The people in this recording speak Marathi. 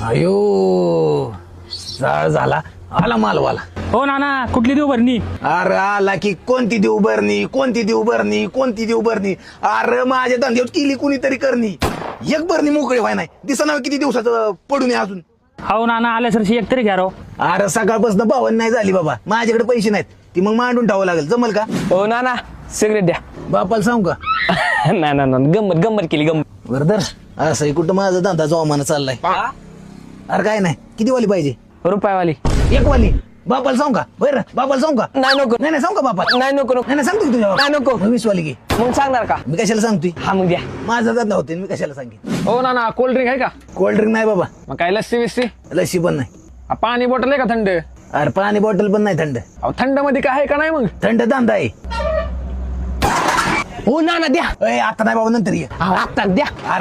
अयो जाळ झाला आला मालवाला. हो नाना कुठली देऊ बरणी? अरे आला की कोणती देऊ बरणी कोणती देऊ बरणी कोणती देऊ बरणी. अरे माझ्या धंद्यावर केली कुणीतरी करणी. एक बरणी मोकळी व्हाय नाही दिसना किती दिवसाचं पडून आहे अजून. हो नाना आल्या सरशी एक तरी घ्या राव. अरे सकाळपासून भावन नाही झाली बाबा माझ्याकडे पैसे नाहीत ती मग मांडून ठेवावं लागेल जमल का? हो नाना सिगरेट द्या. बापाला सांगू का? ना ना ना गंमत केली गंमत. बरं असं कुठं माझा धंदा जोमाना चाललाय. अरे काय नाही किती वाली पाहिजे? रुपयावाली. एक वाली. बापाला सांगू का? बरं बापाला सांगू का? नाही नको. नाही सांगू का बापाला? नाही नको नको. नाही सांगतो की तुझ्या नाही नको. 20 वाली घे. मग सांगणार का? मी कशाला सांगतोय? हा मग द्या. माझा धंदा होते मी कशाला सांगेन. हो नाना कोल्ड ड्रिंक आहे का? कोल्ड ड्रिंक नाही बाबा. मग काय लस्सी विस्सी? लस्सी पण नाही. पाणी बॉटल आहे का थंड? अरे पाणी बॉटल पण नाही थंड. अहो थंड मध्ये काय आहे का नाही मग? थंड धंदा आहे. हो नाना द्या. आता नाही बाबा नंतर ये. आता द्या. अरे